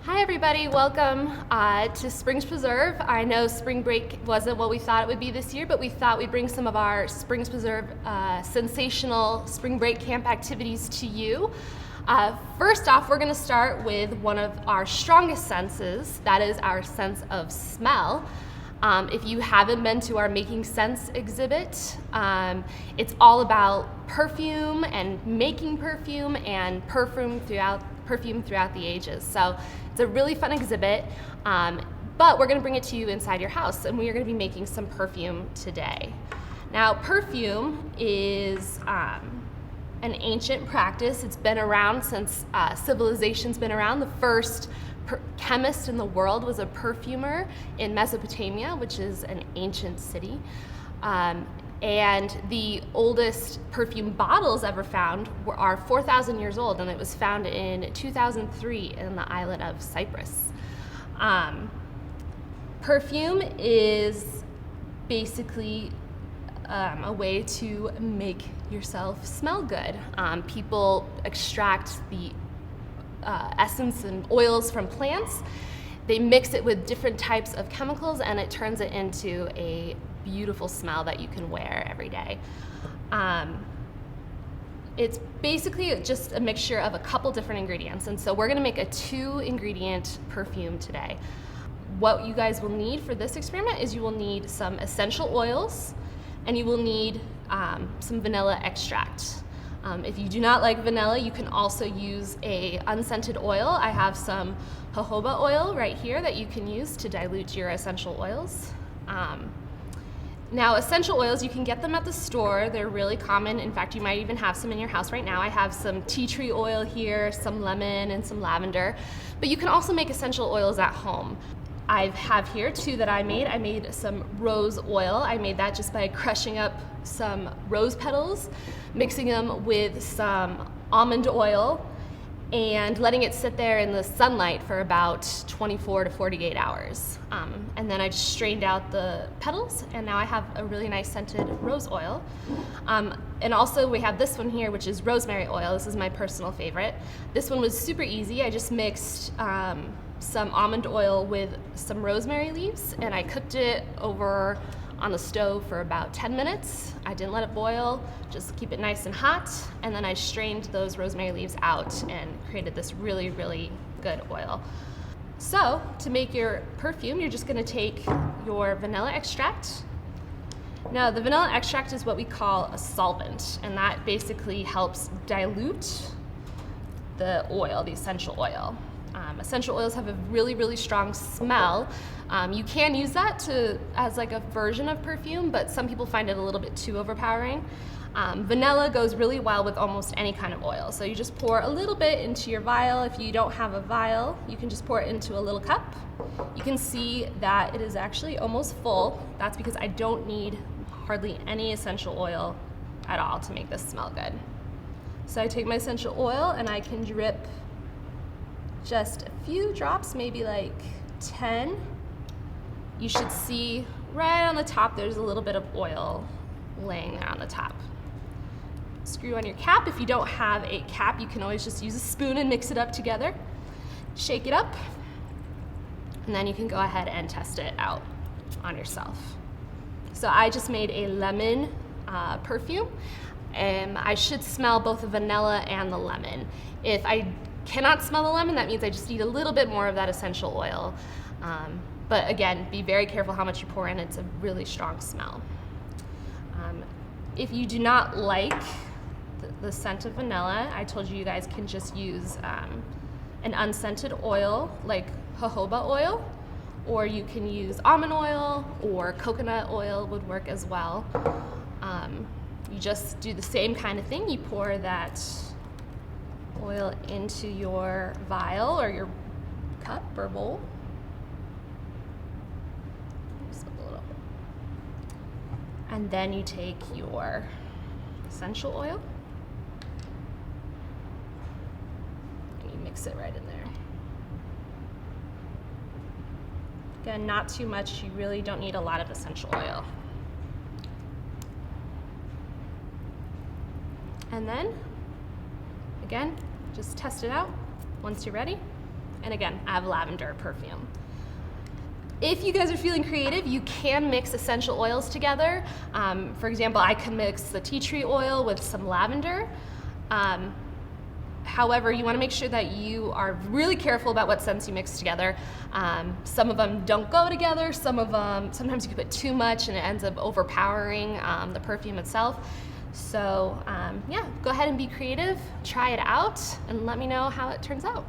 Hi everybody, welcome to Springs Preserve. I know spring break wasn't what we thought it would be this year, but we thought we'd bring some of our Springs Preserve sensational spring break camp activities to you. First off, we're going to start with one of our strongest senses, that is our sense of smell. If you haven't been to our Making Sense exhibit, it's all about perfume and making perfume and perfume throughout the ages. So it's a really fun exhibit, but we're going to bring it to you inside your house, and we are going to be making some perfume today. Now, perfume is an ancient practice. It's been around since civilization's been around. The first chemist in the world was a perfumer in Mesopotamia, which is an ancient city. And the oldest perfume bottles ever found are 4,000 years old, and it was found in 2003 in the island of Cyprus. Perfume is basically a way to make yourself smell good. People extract the essence and oils from plants. They mix it with different types of chemicals, and it turns it into a beautiful smell that you can wear every day. It's basically just a mixture of a couple different ingredients, and so we're going to make a 2-ingredient perfume today. What you guys will need for this experiment is you will need some essential oils, and you will need some vanilla extract. If you do not like vanilla, you can also use a unscented oil. I have some jojoba oil right here that you can use to dilute your essential oils. Now, essential oils, you can get them at the store. They're really common. In fact, you might even have some in your house right now. I have some tea tree oil here, some lemon, and some lavender. But you can also make essential oils at home. I have here 2 that I made. I made some rose oil. I made that just by crushing up some rose petals, mixing them with some almond oil, and letting it sit there in the sunlight for about 24 to 48 hours. And then I just strained out the petals, and now I have a really nice scented rose oil. And also we have this one here, which is rosemary oil. This is my personal favorite. This one was super easy. I just mixed some almond oil with some rosemary leaves, and I cooked it over on the stove for about 10 minutes. I didn't let it boil, just keep it nice and hot, and then I strained those rosemary leaves out and created this really, really good oil. So to make your perfume, you're just gonna take your vanilla extract. Now, the vanilla extract is what we call a solvent, and that basically helps dilute the oil, the essential oil. Essential oils have a really, really strong smell. You can use that as like a version of perfume, but some people find it a little bit too overpowering. Vanilla goes really well with almost any kind of oil. So you just pour a little bit into your vial. If you don't have a vial, you can just pour it into a little cup. You can see that it is actually almost full. That's because I don't need hardly any essential oil at all to make this smell good. So I take my essential oil and I can drip just a few drops, maybe like 10. You should see right on the top there's a little bit of oil laying there on the top. Screw on your cap. If you don't have a cap, you can always just use a spoon and mix it up together. Shake it up, and then you can go ahead and test it out on yourself. So I just made a lemon perfume, and I should smell both the vanilla and the lemon. If I cannot smell the lemon, that means I just need a little bit more of that essential oil. But again, be very careful how much you pour in. It's a really strong smell. If you do not like the scent of vanilla, I told you guys can just use an unscented oil like jojoba oil, or you can use almond oil, or coconut oil would work as well. You just do the same kind of thing. You pour that oil into your vial or your cup or bowl. Just a little. And then you take your essential oil and you mix it right in there. Again, not too much. You really don't need a lot of essential oil. And then, again, just test it out. Once you're ready, And again, I have lavender perfume. If you guys are feeling creative, you can mix essential oils together. For example, I could mix the tea tree oil with some lavender. However, you want to make sure that you are really careful about what scents you mix together. Some of them don't go together. Sometimes you can put too much and it ends up overpowering the perfume itself. So yeah, go ahead and be creative, try it out, and let me know how it turns out.